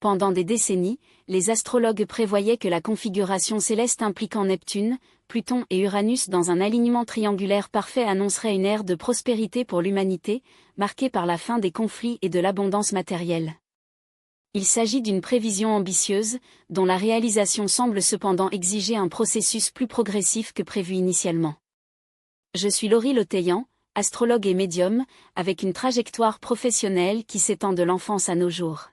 Pendant des décennies, les astrologues prévoyaient que la configuration céleste impliquant Neptune, Pluton et Uranus dans un alignement triangulaire parfait annoncerait une ère de prospérité pour l'humanité, marquée par la fin des conflits et de l'abondance matérielle. Il s'agit d'une prévision ambitieuse, dont la réalisation semble cependant exiger un processus plus progressif que prévu initialement. Je suis Laurie Leteillan, astrologue et médium, avec une trajectoire professionnelle qui s'étend de l'enfance à nos jours.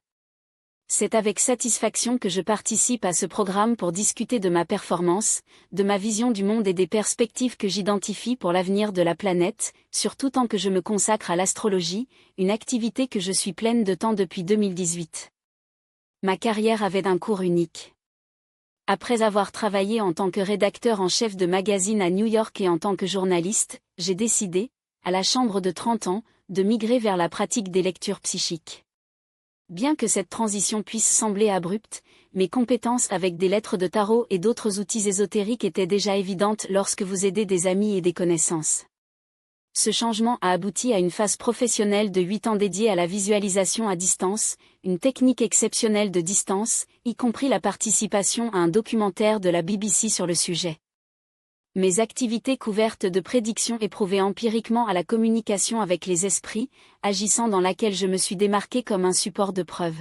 C'est avec satisfaction que je participe à ce programme pour discuter de ma performance, de ma vision du monde et des perspectives que j'identifie pour l'avenir de la planète, surtout tant que je me consacre à l'astrologie, une activité que je suis pleine de temps depuis 2018. Ma carrière avait un cours unique. Après avoir travaillé en tant que rédacteur en chef de magazine à New York et en tant que journaliste, j'ai décidé, à la chambre de 30 ans, de migrer vers la pratique des lectures psychiques. Bien que cette transition puisse sembler abrupte, mes compétences avec des lettres de tarot et d'autres outils ésotériques étaient déjà évidentes lorsque vous aidez des amis et des connaissances. Ce changement a abouti à une phase professionnelle de 8 ans dédiée à la visualisation à distance, une technique exceptionnelle de distance, y compris la participation à un documentaire de la BBC sur le sujet. Mes activités couvertes de prédictions éprouvées empiriquement à la communication avec les esprits, agissant dans laquelle je me suis démarqué comme un support de preuve.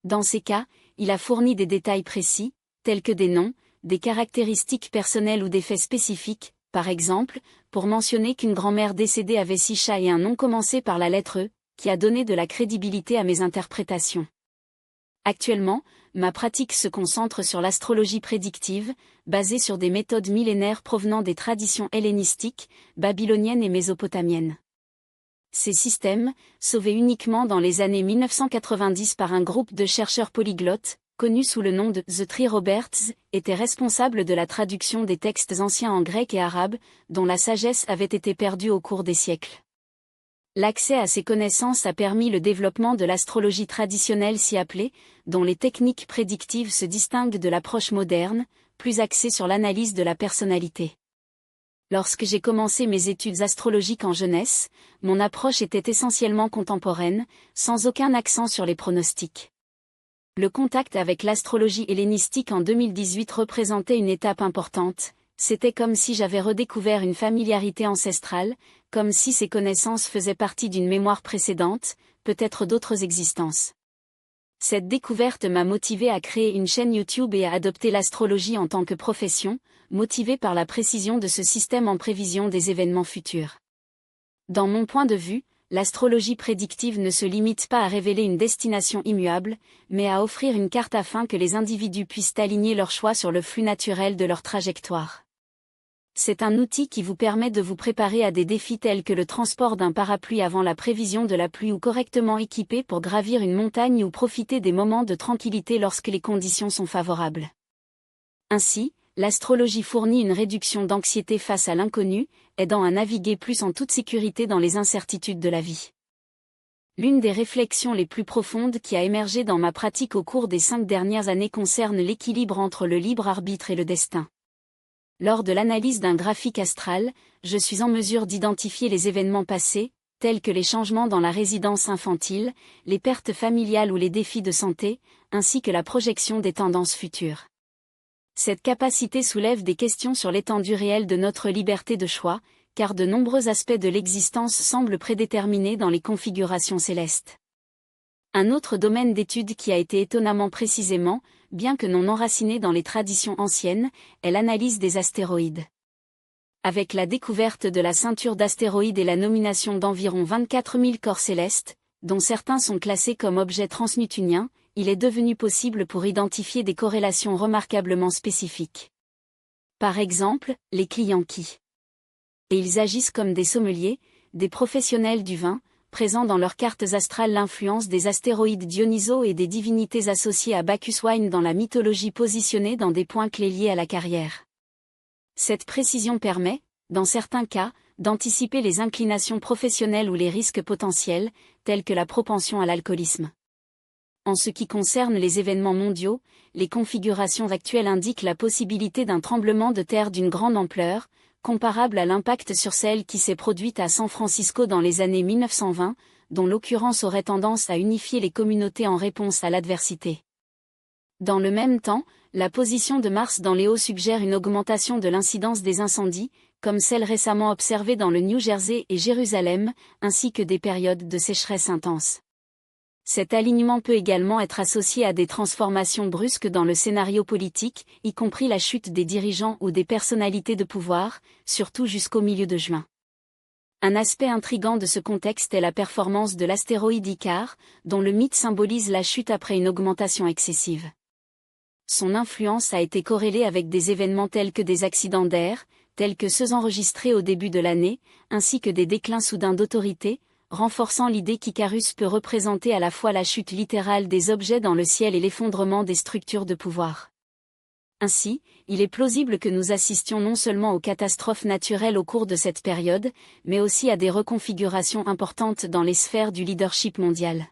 Dans ces cas, il a fourni des détails précis, tels que des noms, des caractéristiques personnelles ou des faits spécifiques, par exemple, pour mentionner qu'une grand-mère décédée avait 6 chats et un nom commencé par la lettre E, qui a donné de la crédibilité à mes interprétations. Actuellement, ma pratique se concentre sur l'astrologie prédictive, basée sur des méthodes millénaires provenant des traditions hellénistiques, babyloniennes et mésopotamiennes. Ces systèmes, sauvés uniquement dans les années 1990 par un groupe de chercheurs polyglottes, connu sous le nom de The Three Roberts, étaient responsables de la traduction des textes anciens en grec et arabe, dont la sagesse avait été perdue au cours des siècles. L'accès à ces connaissances a permis le développement de l'astrologie traditionnelle si appelée, dont les techniques prédictives se distinguent de l'approche moderne, plus axée sur l'analyse de la personnalité. Lorsque j'ai commencé mes études astrologiques en jeunesse, mon approche était essentiellement contemporaine, sans aucun accent sur les pronostics. Le contact avec l'astrologie hellénistique en 2018 représentait une étape importante. C'était comme si j'avais redécouvert une familiarité ancestrale, comme si ces connaissances faisaient partie d'une mémoire précédente, peut-être d'autres existences. Cette découverte m'a motivé à créer une chaîne YouTube et à adopter l'astrologie en tant que profession, motivée par la précision de ce système en prévision des événements futurs. Dans mon point de vue, l'astrologie prédictive ne se limite pas à révéler une destination immuable, mais à offrir une carte afin que les individus puissent aligner leurs choix sur le flux naturel de leur trajectoire. C'est un outil qui vous permet de vous préparer à des défis tels que le transport d'un parapluie avant la prévision de la pluie ou correctement équipé pour gravir une montagne ou profiter des moments de tranquillité lorsque les conditions sont favorables. Ainsi, l'astrologie fournit une réduction d'anxiété face à l'inconnu, aidant à naviguer plus en toute sécurité dans les incertitudes de la vie. L'une des réflexions les plus profondes qui a émergé dans ma pratique au cours des 5 dernières années concerne l'équilibre entre le libre arbitre et le destin. Lors de l'analyse d'un graphique astral, je suis en mesure d'identifier les événements passés, tels que les changements dans la résidence infantile, les pertes familiales ou les défis de santé, ainsi que la projection des tendances futures. Cette capacité soulève des questions sur l'étendue réelle de notre liberté de choix, car de nombreux aspects de l'existence semblent prédéterminés dans les configurations célestes. Un autre domaine d'étude qui a été étonnamment précisément, bien que non enraciné dans les traditions anciennes, est l'analyse des astéroïdes. Avec la découverte de la ceinture d'astéroïdes et la nomination d'environ 24 000 corps célestes, dont certains sont classés comme objets transneptuniens, il est devenu possible pour identifier des corrélations remarquablement spécifiques. Par exemple, les clients qui. Et ils agissent comme des sommeliers, des professionnels du vin, présents dans leurs cartes astrales l'influence des astéroïdes Dionysos et des divinités associées à Bacchus Wine dans la mythologie positionnée dans des points clés liés à la carrière. Cette précision permet, dans certains cas, d'anticiper les inclinations professionnelles ou les risques potentiels, tels que la propension à l'alcoolisme. En ce qui concerne les événements mondiaux, les configurations actuelles indiquent la possibilité d'un tremblement de terre d'une grande ampleur, comparable à l'impact sur celle qui s'est produite à San Francisco dans les années 1920, dont l'occurrence aurait tendance à unifier les communautés en réponse à l'adversité. Dans le même temps, la position de Mars dans Léo suggère une augmentation de l'incidence des incendies, comme celle récemment observée dans le New Jersey et Jérusalem, ainsi que des périodes de sécheresse intense. Cet alignement peut également être associé à des transformations brusques dans le scénario politique, y compris la chute des dirigeants ou des personnalités de pouvoir, surtout jusqu'au milieu de juin. Un aspect intrigant de ce contexte est la performance de l'astéroïde Icare, dont le mythe symbolise la chute après une augmentation excessive. Son influence a été corrélée avec des événements tels que des accidents d'air, tels que ceux enregistrés au début de l'année, ainsi que des déclins soudains d'autorité, renforçant l'idée qu'Icarus peut représenter à la fois la chute littérale des objets dans le ciel et l'effondrement des structures de pouvoir. Ainsi, il est plausible que nous assistions non seulement aux catastrophes naturelles au cours de cette période, mais aussi à des reconfigurations importantes dans les sphères du leadership mondial.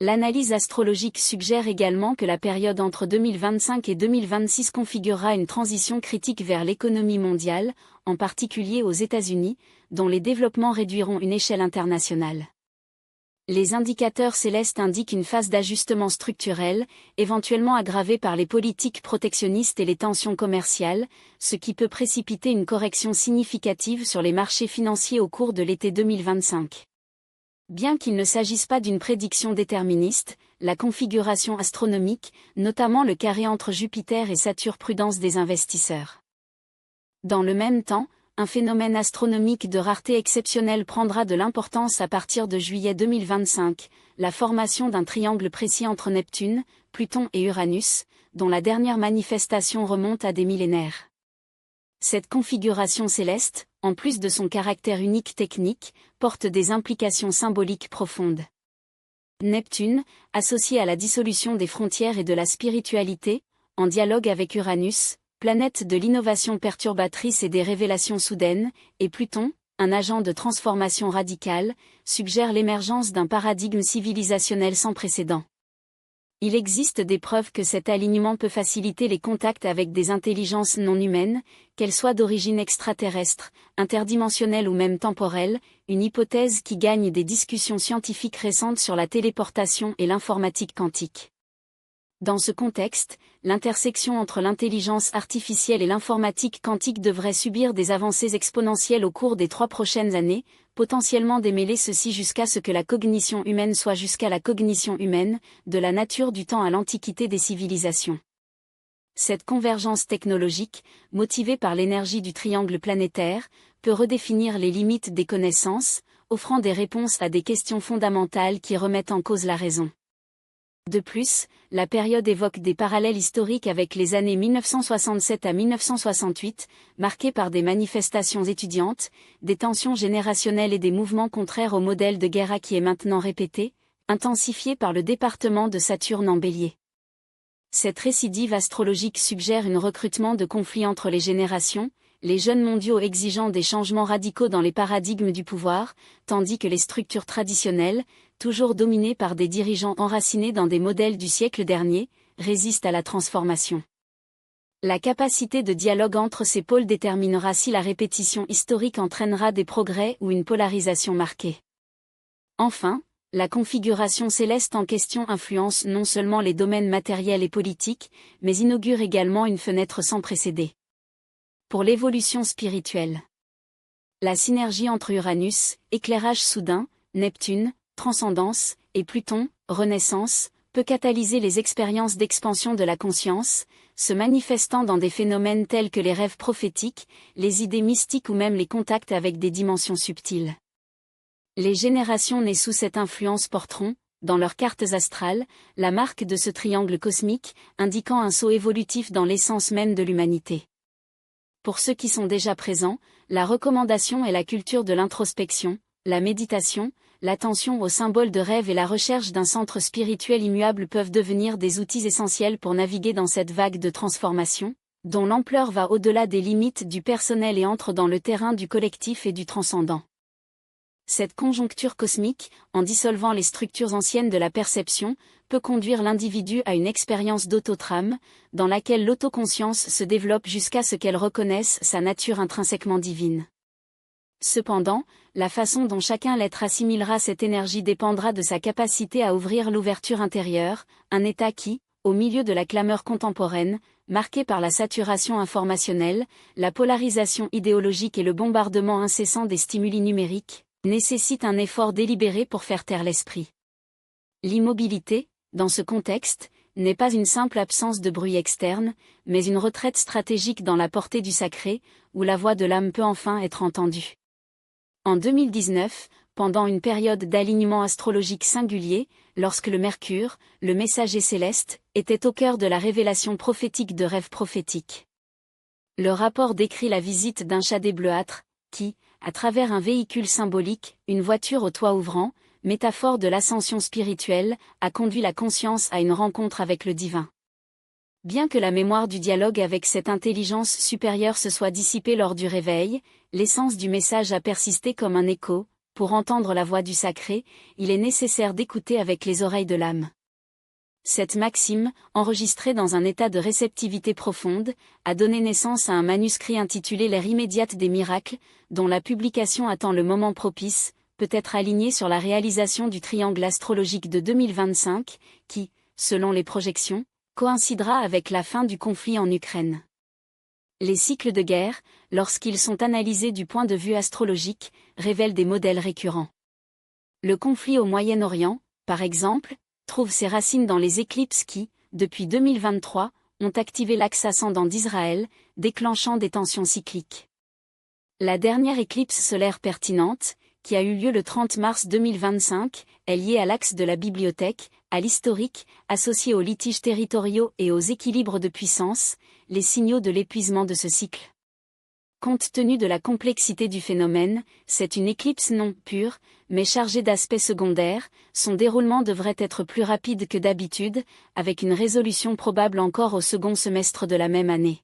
L'analyse astrologique suggère également que la période entre 2025 et 2026 configurera une transition critique vers l'économie mondiale, en particulier aux États-Unis, dont les développements réduiront une échelle internationale. Les indicateurs célestes indiquent une phase d'ajustement structurel, éventuellement aggravée par les politiques protectionnistes et les tensions commerciales, ce qui peut précipiter une correction significative sur les marchés financiers au cours de l'été 2025. Bien qu'il ne s'agisse pas d'une prédiction déterministe, la configuration astronomique, notamment le carré entre Jupiter et Saturne, prudence des investisseurs. Dans le même temps, un phénomène astronomique de rareté exceptionnelle prendra de l'importance à partir de juillet 2025, la formation d'un triangle précis entre Neptune, Pluton et Uranus, dont la dernière manifestation remonte à des millénaires. Cette configuration céleste, en plus de son caractère unique technique, porte des implications symboliques profondes. Neptune, associé à la dissolution des frontières et de la spiritualité, en dialogue avec Uranus, planète de l'innovation perturbatrice et des révélations soudaines, et Pluton, un agent de transformation radicale, suggère l'émergence d'un paradigme civilisationnel sans précédent. Il existe des preuves que cet alignement peut faciliter les contacts avec des intelligences non humaines, qu'elles soient d'origine extraterrestre, interdimensionnelle ou même temporelle, une hypothèse qui gagne des discussions scientifiques récentes sur la téléportation et l'informatique quantique. Dans ce contexte, l'intersection entre l'intelligence artificielle et l'informatique quantique devrait subir des avancées exponentielles au cours des 3 prochaines années, potentiellement démêler ceci jusqu'à ce que la cognition humaine soit jusqu'à la cognition humaine, de la nature du temps à l'antiquité des civilisations. Cette convergence technologique, motivée par l'énergie du triangle planétaire, peut redéfinir les limites des connaissances, offrant des réponses à des questions fondamentales qui remettent en cause la raison. De plus, la période évoque des parallèles historiques avec les années 1967 à 1968, marquées par des manifestations étudiantes, des tensions générationnelles et des mouvements contraires au modèle de guerre qui est maintenant répété, intensifié par le département de Saturne en Bélier. Cette récidive astrologique suggère un recrutement de conflits entre les générations, les jeunes mondiaux exigeant des changements radicaux dans les paradigmes du pouvoir, tandis que les structures traditionnelles, toujours dominées par des dirigeants enracinés dans des modèles du siècle dernier, résistent à la transformation. La capacité de dialogue entre ces pôles déterminera si la répétition historique entraînera des progrès ou une polarisation marquée. Enfin, la configuration céleste en question influence non seulement les domaines matériels et politiques, mais inaugure également une fenêtre sans précédé pour l'évolution spirituelle. La synergie entre Uranus, éclairage soudain, Neptune, transcendance, et Pluton, renaissance, peut catalyser les expériences d'expansion de la conscience, se manifestant dans des phénomènes tels que les rêves prophétiques, les idées mystiques ou même les contacts avec des dimensions subtiles. Les générations nées sous cette influence porteront, dans leurs cartes astrales, la marque de ce triangle cosmique, indiquant un saut évolutif dans l'essence même de l'humanité. Pour ceux qui sont déjà présents, la recommandation est la culture de l'introspection, la méditation, l'attention aux symboles de rêve et la recherche d'un centre spirituel immuable peuvent devenir des outils essentiels pour naviguer dans cette vague de transformation, dont l'ampleur va au-delà des limites du personnel et entre dans le terrain du collectif et du transcendant. Cette conjoncture cosmique, en dissolvant les structures anciennes de la perception, peut conduire l'individu à une expérience d'autotrame, dans laquelle l'autoconscience se développe jusqu'à ce qu'elle reconnaisse sa nature intrinsèquement divine. Cependant, la façon dont chacun l'être assimilera cette énergie dépendra de sa capacité à ouvrir l'ouverture intérieure, un état qui, au milieu de la clameur contemporaine, marquée par la saturation informationnelle, la polarisation idéologique et le bombardement incessant des stimuli numériques, nécessite un effort délibéré pour faire taire l'esprit. L'immobilité, dans ce contexte, n'est pas une simple absence de bruit externe, mais une retraite stratégique dans la portée du sacré, où la voix de l'âme peut enfin être entendue. En 2019, pendant une période d'alignement astrologique singulier, lorsque le Mercure, le messager céleste, était au cœur de la révélation prophétique de rêves prophétiques. Le rapport décrit la visite d'un shadé bleuâtre, qui, à travers un véhicule symbolique, une voiture au toit ouvrant, métaphore de l'ascension spirituelle, a conduit la conscience à une rencontre avec le divin. Bien que la mémoire du dialogue avec cette intelligence supérieure se soit dissipée lors du réveil, l'essence du message a persisté comme un écho. Pour entendre la voix du sacré, il est nécessaire d'écouter avec les oreilles de l'âme. Cette maxime, enregistrée dans un état de réceptivité profonde, a donné naissance à un manuscrit intitulé L'ère immédiate des miracles, dont la publication attend le moment propice, peut être alignée sur la réalisation du triangle astrologique de 2025, qui, selon les projections, coïncidera avec la fin du conflit en Ukraine. Les cycles de guerre, lorsqu'ils sont analysés du point de vue astrologique, révèlent des modèles récurrents. Le conflit au Moyen-Orient, par exemple, trouve ses racines dans les éclipses qui, depuis 2023, ont activé l'axe ascendant d'Israël, déclenchant des tensions cycliques. La dernière éclipse solaire pertinente, qui a eu lieu le 30 mars 2025, est liée à l'axe de la bibliothèque, à l'historique, associé aux litiges territoriaux et aux équilibres de puissance, les signaux de l'épuisement de ce cycle. Compte tenu de la complexité du phénomène, c'est une éclipse non pure, mais chargée d'aspects secondaires, son déroulement devrait être plus rapide que d'habitude, avec une résolution probable encore au second semestre de la même année.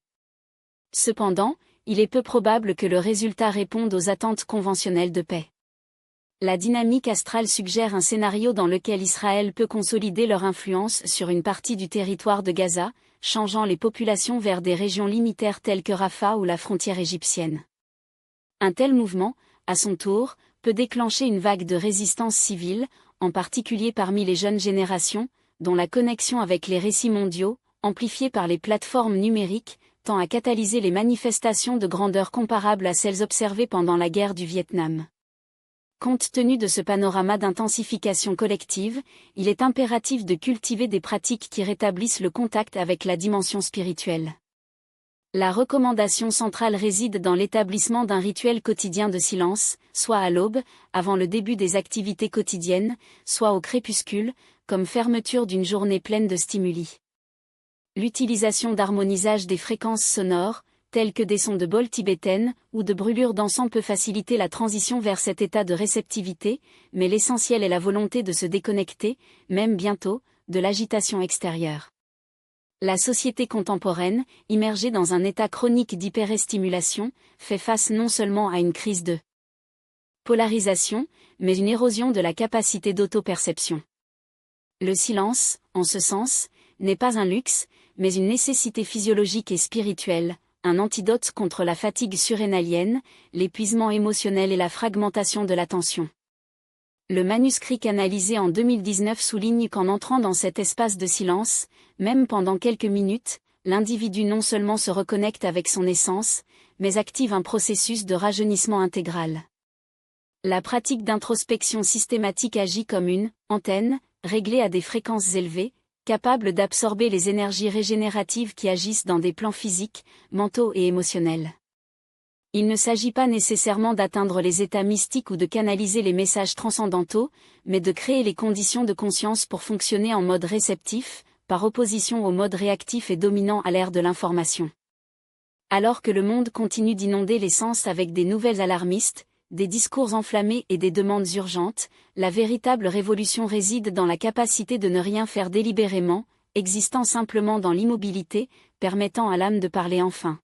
Cependant, il est peu probable que le résultat réponde aux attentes conventionnelles de paix. La dynamique astrale suggère un scénario dans lequel Israël peut consolider leur influence sur une partie du territoire de Gaza, changeant les populations vers des régions limitaires telles que Rafah ou la frontière égyptienne. Un tel mouvement, à son tour, peut déclencher une vague de résistance civile, en particulier parmi les jeunes générations, dont la connexion avec les récits mondiaux, amplifiée par les plateformes numériques, tend à catalyser les manifestations de grandeur comparables à celles observées pendant la guerre du Vietnam. Compte tenu de ce panorama d'intensification collective, il est impératif de cultiver des pratiques qui rétablissent le contact avec la dimension spirituelle. La recommandation centrale réside dans l'établissement d'un rituel quotidien de silence, soit à l'aube, avant le début des activités quotidiennes, soit au crépuscule, comme fermeture d'une journée pleine de stimuli. L'utilisation d'harmonisage des fréquences sonores, tels que des sons de bols tibétaines ou de brûlures d'encens peut faciliter la transition vers cet état de réceptivité, mais l'essentiel est la volonté de se déconnecter, même bientôt, de l'agitation extérieure. La société contemporaine, immergée dans un état chronique d'hyperestimulation, fait face non seulement à une crise de polarisation, mais une érosion de la capacité d'autoperception. Le silence, en ce sens, n'est pas un luxe, mais une nécessité physiologique et spirituelle, un antidote contre la fatigue surrénalienne, l'épuisement émotionnel et la fragmentation de l'attention. Le manuscrit canalisé en 2019 souligne qu'en entrant dans cet espace de silence, même pendant quelques minutes, l'individu non seulement se reconnecte avec son essence, mais active un processus de rajeunissement intégral. La pratique d'introspection systématique agit comme une antenne, réglée à des fréquences élevées, capable d'absorber les énergies régénératives qui agissent dans des plans physiques, mentaux et émotionnels. Il ne s'agit pas nécessairement d'atteindre les états mystiques ou de canaliser les messages transcendantaux, mais de créer les conditions de conscience pour fonctionner en mode réceptif, par opposition au mode réactif et dominant à l'ère de l'information. Alors que le monde continue d'inonder les sens avec des nouvelles alarmistes, des discours enflammés et des demandes urgentes, la véritable révolution réside dans la capacité de ne rien faire délibérément, existant simplement dans l'immobilité, permettant à l'âme de parler enfin.